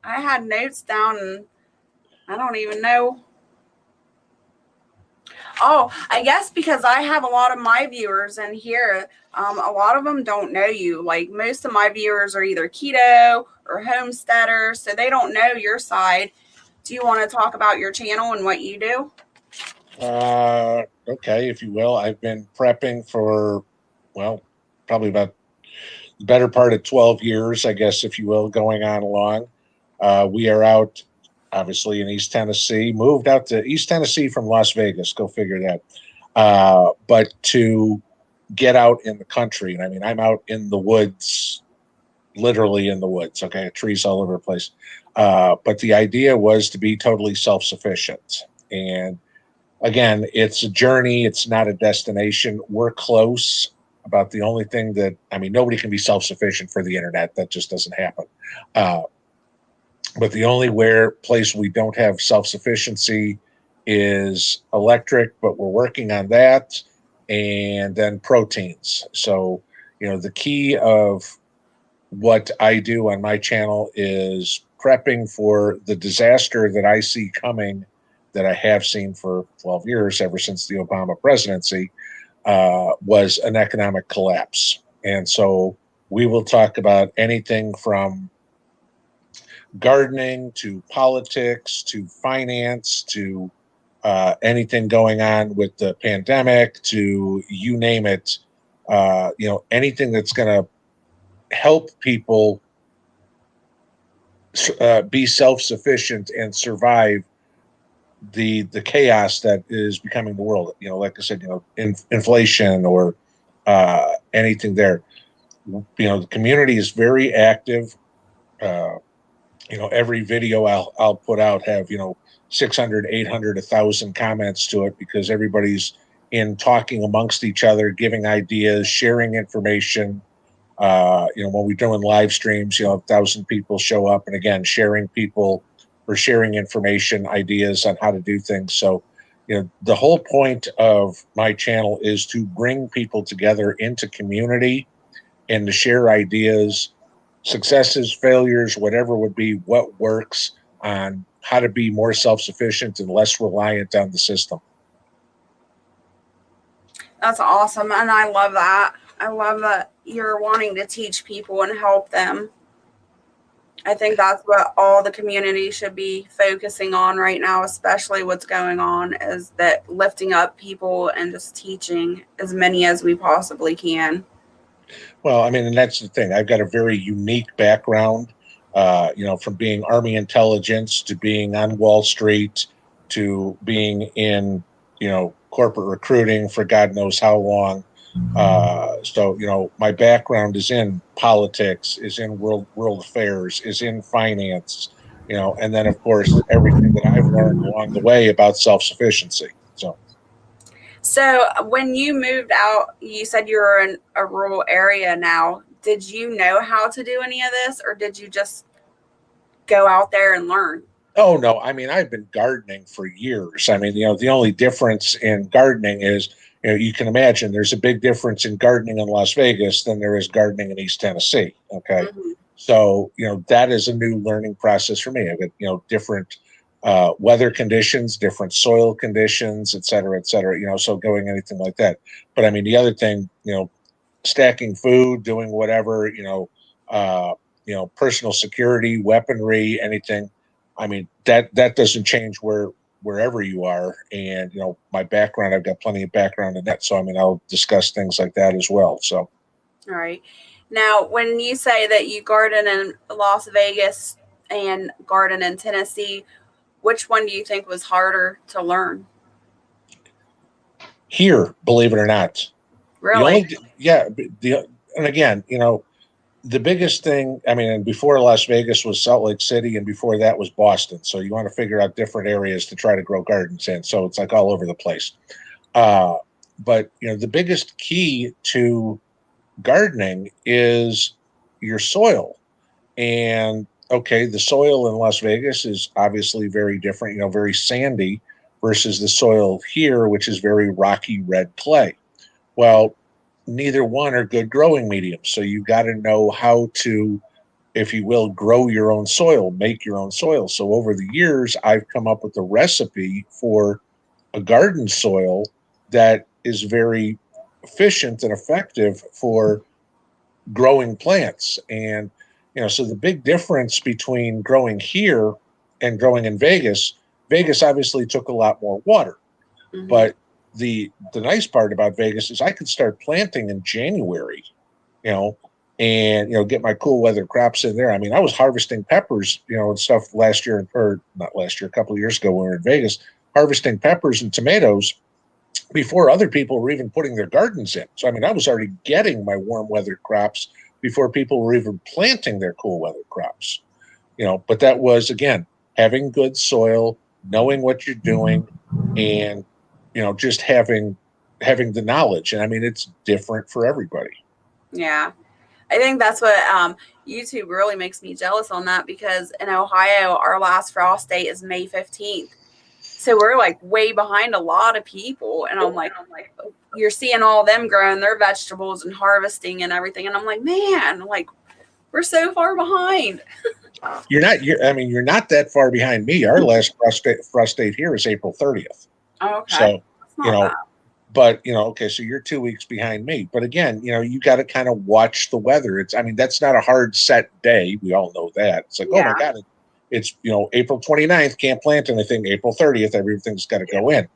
I had notes down and I don't even know. Oh, I guess because I have a lot of my viewers in here, a lot of them don't know you. Like most of my viewers are either keto or homesteaders, so they don't know your side. Do you want to talk about your channel and what you do? Okay, if you will. I've been prepping for, well, probably about the better part of 12 years, I guess, if you will, going on along. We are out, obviously, in East Tennessee, moved out to East Tennessee from Las Vegas. Go figure that. But to get out in the country, and I mean, I'm out in the woods, literally in the woods, okay, trees all over the place. But the idea was to be totally self sufficient. And again, it's a journey, it's not a destination. We're close. About the only thing that, I mean, nobody can be self sufficient for the internet. That just doesn't happen. Uh, but the only place we don't have self sufficiency is electric, but we're working on that. And then proteins. So, the key of what I do on my channel is prepping for the disaster that I see coming, that I have seen for 12 years, ever since the Obama presidency, was an economic collapse. And so we will talk about anything from gardening to politics to finance to anything going on with the pandemic, to you name it. Anything that's going to help people be self-sufficient and survive the chaos that is becoming the world. Like I said, inflation or anything there. The community is very active. Uh, every video I'll put out have 600, 800, 1,000 comments to it, because everybody's in talking amongst each other, giving ideas, sharing information. When we're doing live streams, 1,000 people show up, and again, sharing information, ideas on how to do things. So, the whole point of my channel is to bring people together into community and to share ideas, successes, failures, whatever would be what works, on how to be more self-sufficient and less reliant on the system. That's awesome. And I love that. I love that you're wanting to teach people and help them. I think that's what all the community should be focusing on right now, especially what's going on, is that lifting up people and just teaching as many as we possibly can. Well, I mean, and that's the thing. I've got a very unique background, from being Army intelligence to being on Wall Street to being in, corporate recruiting for God knows how long. So, my background is in politics, is in world affairs, is in finance, and then of course everything that I've learned along the way about self-sufficiency. So when you moved out, you said you were in a rural area now. Did you know how to do any of this, or did you just go out there and learn? Oh no, I mean, I've been gardening for years. I mean, the only difference in gardening is, you can imagine there's a big difference in gardening in Las Vegas than there is gardening in East Tennessee. Okay. Mm-hmm. So, that is a new learning process for me. I've got, different weather conditions, different soil conditions, et cetera, et cetera, so going anything like that. But I mean, the other thing, stacking food, doing whatever, personal security, weaponry, anything. I mean, that doesn't change wherever you are. And, my background, I've got plenty of background in that. So, I mean, I'll discuss things like that as well. So, All right. Now, when you say that you garden in Las Vegas and garden in Tennessee, which one do you think was harder to learn? Here, believe it or not. The Really? only, yeah, and again, the biggest thing, I mean, and before Las Vegas was Salt Lake City, and before that was Boston. So you want to figure out different areas to try to grow gardens in. So it's like all over the place. Uh, but the biggest key to gardening is your soil. And okay, the soil in Las Vegas is obviously very different, very sandy versus the soil here, which is very rocky red clay. Well, neither one are good growing mediums. So you got to know how to, if you will, grow your own soil, make your own soil. So over the years, I've come up with a recipe for a garden soil that is very efficient and effective for growing plants. And, so the big difference between growing here and growing in Vegas, Vegas obviously took a lot more water. Hmm. But the nice part about Vegas is I could start planting in January, you know, and get my cool weather crops in there. I mean, I was harvesting peppers, and stuff last year, or not last year, a couple of years ago when we were in Vegas, harvesting peppers and tomatoes before other people were even putting their gardens in. So I mean, I was already getting my warm weather crops before people were even planting their cool weather crops. But that was again having good soil, knowing what you're doing, and just having the knowledge. And I mean, it's different for everybody. Yeah. I think that's what YouTube really makes me jealous on that, because in Ohio, our last frost date is May 15th. So we're like way behind a lot of people. And I'm like, you're seeing all of them growing their vegetables and harvesting and everything. And I'm like, man, like we're so far behind. I mean, you're not that far behind me. Our last frost date here is April 30th. Oh, okay. So, That's you not bad. know, but okay, so you're 2 weeks behind me. But again, you got to kind of watch the weather. I mean, that's not a hard set day. We all know that. It's like, oh my Yeah. God, it's April 29th, can't plant anything. April 30th, everything's got to go in.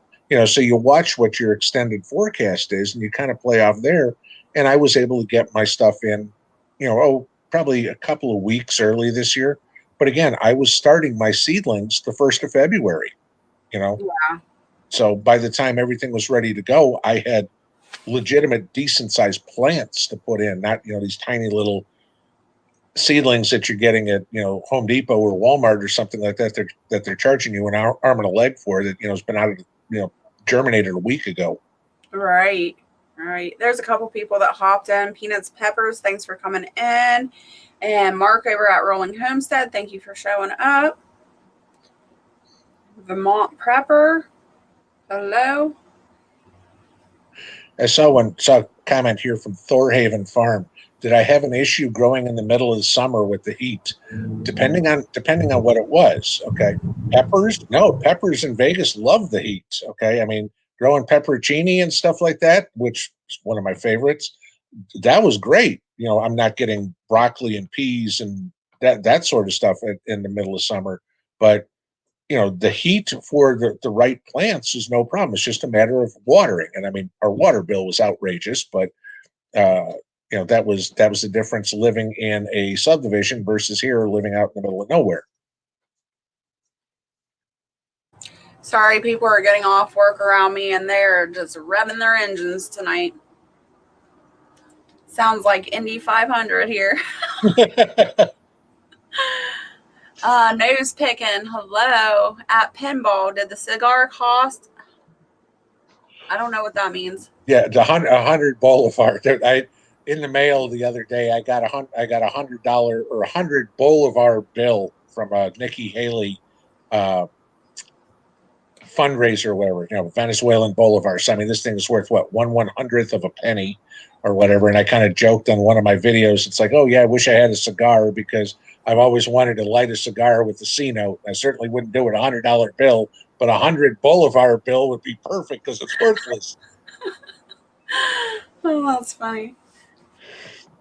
So you watch what your extended forecast is, and you kind of play off there. And I was able to get my stuff in, probably a couple of weeks early this year. But again, I was starting my seedlings the 1st of February. You know, Yeah. so by the time everything was ready to go, I had legitimate, decent sized plants to put in, not these tiny little seedlings that you're getting at Home Depot or Walmart or something like that. They're charging you an arm and a leg for that has been out of germinated a week ago. Right. Right. There's a couple people that hopped in. Peanuts, Peppers, thanks for coming in. And Mark over at Rolling Homestead, thank you for showing up. Vermont Prepper, hello. I saw a comment here from Thorhaven Farm. Did I have an issue growing in the middle of the summer with the heat? Depending on what it was. Okay, peppers. No, peppers in Vegas love the heat. Okay, I mean growing pepperoncini and stuff like that, which is one of my favorites. That was great. I'm not getting broccoli and peas and that sort of stuff in the middle of summer, but the heat for the right plants is no problem. It's just a matter of watering. And I mean, our water bill was outrageous, but uh, that was the difference living in a subdivision versus here living out in the middle of nowhere. Sorry, people are getting off work around me and they're just revving their engines tonight. Sounds like Indy 500 here. Nose picking, hello. At Pinball, did the cigar cost? I don't know what that means. Yeah, the 100 Boulevard. I in the mail the other day. I got $100 or 100 Boulevard bill from a Nikki Haley uh, fundraiser or whatever, Venezuelan Boulevard. So I mean, this thing is worth what, 1/100th of a penny or whatever. And I kind of joked on one of my videos. It's like, oh yeah, I wish I had a cigar because I've always wanted to light a cigar with the C note. I certainly wouldn't do it $100 bill, but 100 Boulevard bill would be perfect because it's worthless. Oh, that's funny.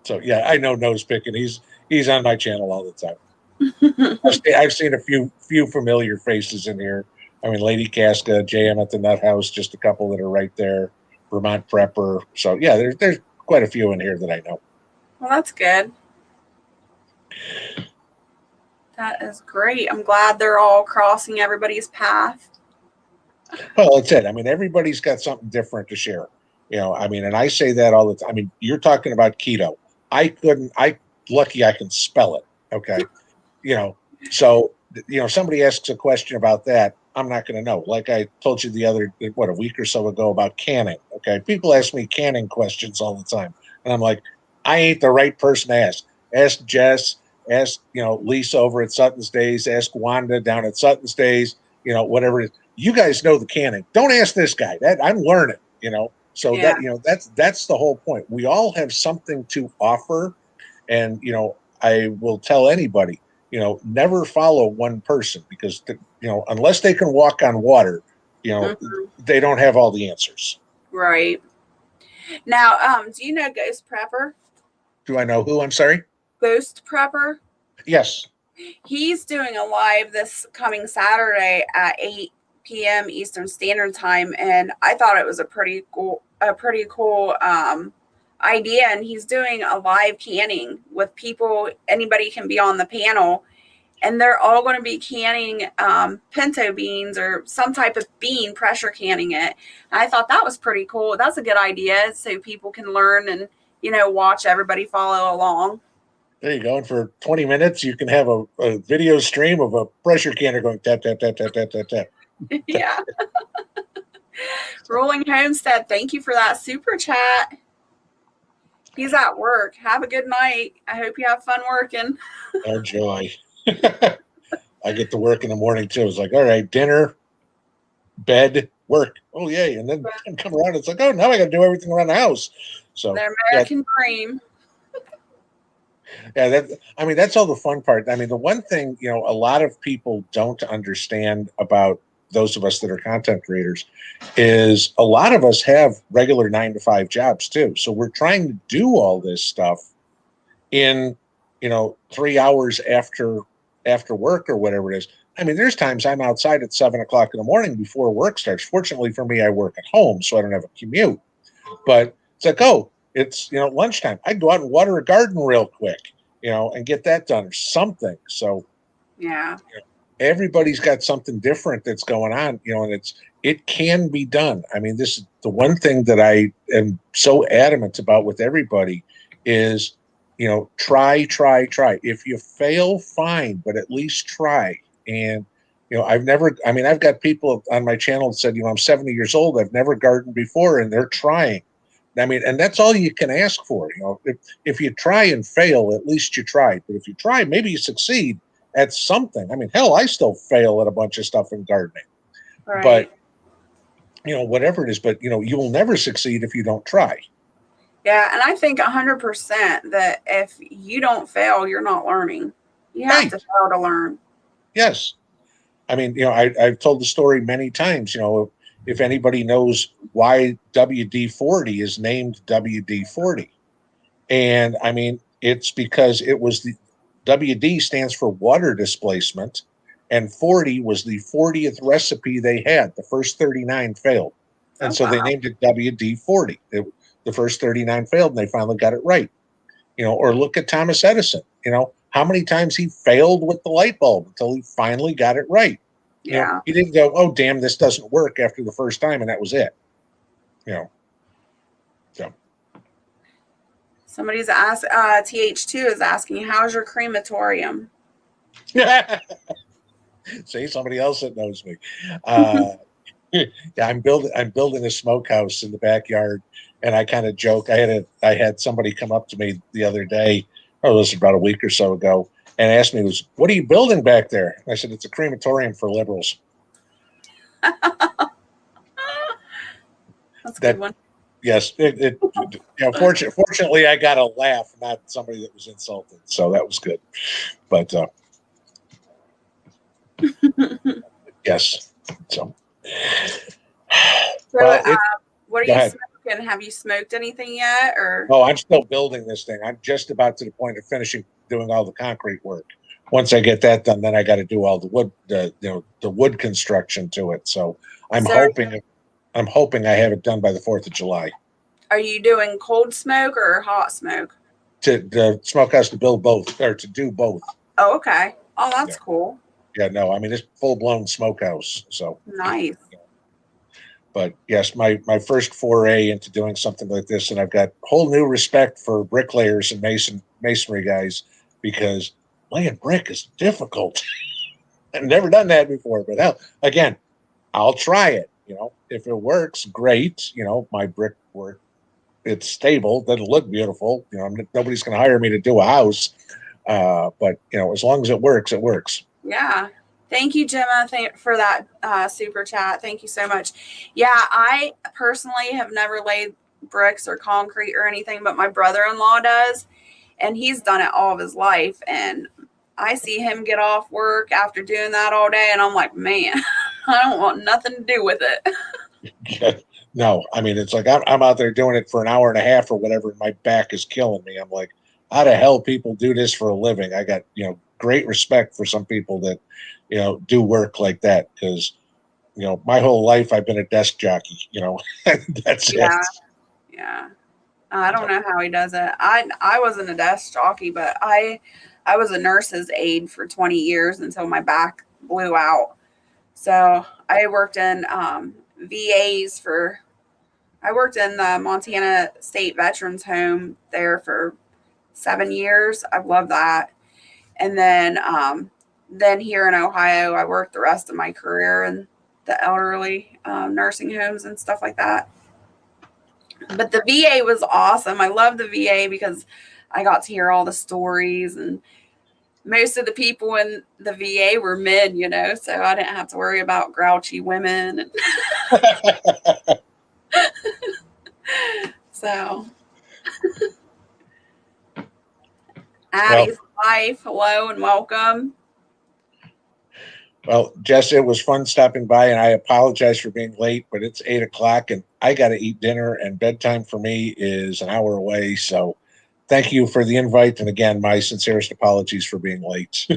So yeah, I know nose picking. He's on my channel all the time. I've seen a few familiar faces in here. I mean, Lady Casca, JM at the Nut House, just a couple that are right there. Vermont Prepper. So yeah, there's quite a few in here that I know. Well, that's good. That is great. I'm glad they're all crossing everybody's path. Well, that's it. I mean, everybody's got something different to share. I mean, and I say that all the time. I mean, you're talking about keto. Lucky I can spell it. Okay. You know, so, somebody asks a question about that. I'm not going to know. Like I told you a week or so ago about canning. Okay. People ask me canning questions all the time. And I'm like, I ain't the right person to ask. Ask Jess, ask, Lisa over at Sutton's Days, ask Wanda down at Sutton's Days, whatever it is. You guys know the canning. Don't ask this guy. That I'm learning. So Yeah. that's the whole point. We all have something to offer. And, I will tell anybody, never follow one person because, unless they can walk on water, Mhm. they don't have all the answers. Right. Now, do you know Ghost Prepper? Do I know who? I'm sorry. Ghost Prepper? Yes. He's doing a live this coming Saturday at 8 p.m. Eastern Standard Time, and I thought it was a pretty cool idea. And he's doing a live canning with people. Anybody can be on the panel, and they're all going to be canning pinto beans or some type of bean, pressure canning it. And I thought that was pretty cool. That's a good idea, so people can learn and watch everybody follow along. There you go. And for 20 minutes, you can have a video stream of a pressure canner going tap, tap, tap, tap, tap, tap, tap. Yeah. Rolling Homestead, thank you for that super chat. He's at work. Have a good night. I hope you have fun working. Oh, joy. I get to work in the morning too. It's like, all right, dinner, bed, work. Oh, yay. And then come around. It's like, oh, now I got to do everything around the house. So, The yeah, American dream. yeah, that's all the fun part. I mean, the one thing, a lot of people don't understand about those of us that are content creators is a lot of us have regular 9 to 5 jobs too. So we're trying to do all this stuff in, 3 hours after work or whatever it is. I mean, there's times I'm outside at 7 o'clock in the morning before work starts. Fortunately for me, I work at home, so I don't have a commute. But it's like, oh, it's lunchtime. I go out and water a garden real quick, and get that done or something. So Yeah. everybody's got something different that's going on, and it can be done. I mean, this is the one thing that I am so adamant about with everybody is, try, try, try. If you fail, fine, but at least try. And I've got people on my channel that said, I'm 70 years old. I've never gardened before, and they're trying. I mean, and that's all you can ask for. If you try and fail, at least you tried. But if you try, maybe you succeed at something. I mean, hell, I still fail at a bunch of stuff in gardening. Right. But whatever it is. But you will never succeed if you don't try. Yeah, and I think 100% that if you don't fail, you're not learning. You have to Right? fail to learn. Yes. I mean, I've told the story many times. If anybody knows why WD-40 is named WD-40, and I mean, it's because it was the WD stands for water displacement, and 40 was the 40th recipe they had. The first 39 failed, and Oh, so they wow. named it WD-40. The first 39 failed, and they finally got it right. Or look at Thomas Edison. How many times he failed with the light bulb until he finally got it right. Yeah. He didn't go, oh, damn, this doesn't work after the first time, and that was it. So. Somebody's asked, TH2 is asking, how's your crematorium? See, somebody else that knows me. Yeah, I'm building a smokehouse in the backyard, and I kind of joke. I had somebody come up to me the other day, oh, it was about a week or so ago, and asked me, "What are you building back there?" And I said, "It's a crematorium for liberals." That's a good That one. yes, fortunately, I got a laugh, not somebody that was insulted, so that was good. But yes, so. So, Well, what are go you ahead. smoking? Have you smoked anything yet? Or Oh, I'm still building this thing. I'm just about to the point of finishing doing all the concrete work. Once I get that done, then I got to do all the wood, the wood construction to it. So I'm so hoping, I'm hoping I have it done by the 4th of July. are you doing cold smoke or hot smoke? the smokehouse to build both or to do both. Oh, okay. Oh, that's Yeah. cool. Yeah, no, I mean it's full blown smokehouse. So, Nice. but yes, my first foray into doing something like this, and I've got whole new respect for bricklayers and masonry guys because laying brick is difficult. I've never done that before, but hell, again, I'll try it. If it works, great. My brick work, it's stable, doesn't look beautiful. Nobody's going to hire me to do a house, but as long as it works, it works. Yeah. Thank you, Gemma, for that super chat. Thank you so much. Yeah, I personally have never laid bricks or concrete or anything, but my brother-in-law does, and he's done it all of his life. And I see him get off work after doing that all day, and I'm like, man, I don't want nothing to do with it. No, I mean, it's like I'm out there doing it for an hour and a half or whatever, and my back is killing me. I'm like, how the hell people do this for a living? I got, great respect for some people that, do work like that because, my whole life I've been a desk jockey, that's it. Yeah. Yeah. I don't know how he does it. I wasn't a desk jockey, but I was a nurse's aide for 20 years until my back blew out. So I worked in VAs I worked in the Montana State Veterans Home there for 7 years. I love that. And then here in Ohio, I worked the rest of my career in the elderly nursing homes and stuff like that. But the VA was awesome. I love the VA because I got to hear all the stories, and most of the people in the VA were men, so I didn't have to worry about grouchy women. So, Addie's wife, hello and welcome. Well, Jess, it was fun stopping by, and I apologize for being late, but it's 8 o'clock, and I got to eat dinner, and bedtime for me is an hour away. So, thank you for the invite, and again, my sincerest apologies for being late. No,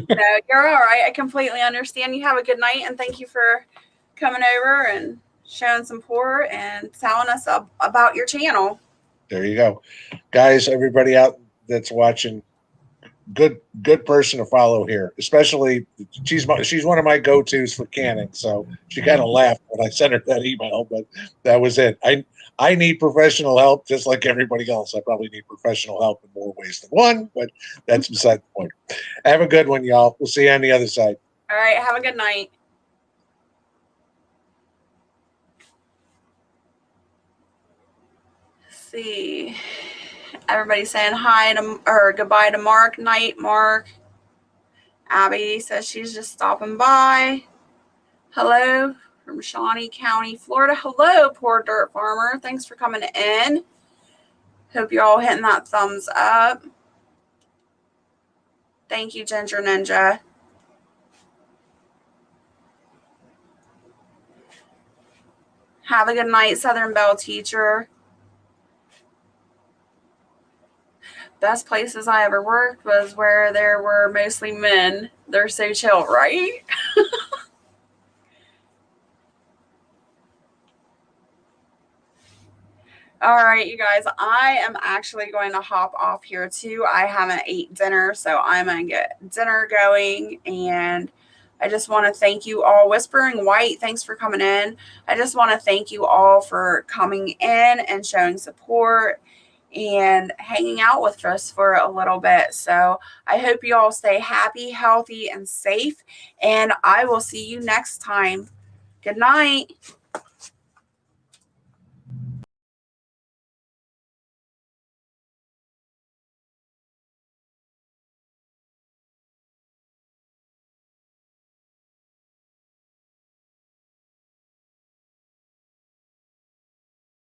you're all right. I completely understand. You have a good night, and thank you for coming over and showing support and telling us about your channel. There you go, guys. Everybody out that's watching, good person to follow here. Especially she's one of my go-tos for canning. So she kind of laughed when I sent her that email, but that was it. I need professional help just like everybody else. I probably need professional help in more ways than one, but that's beside the point. Have a good one, y'all. We'll see you on the other side. All right. Have a good night. Let's see. Everybody's saying hi or goodbye to Mark. Night, Mark. Abby says she's just stopping by. Hello from Shawnee County, Florida. Hello, Poor Dirt Farmer. Thanks for coming in. Hope you're all hitting that thumbs up. Thank you, Ginger Ninja. Have a good night, Southern Belle Teacher. Best places I ever worked was where there were mostly men. They're so chill, right? All right, you guys, I am actually going to hop off here too. I haven't ate dinner, so I'm going to get dinner going. And I just want to thank you all. Whispering White, thanks for coming in. I just want to thank you all for coming in and showing support and hanging out with us for a little bit. So I hope you all stay happy, healthy, and safe. And I will see you next time. Good night.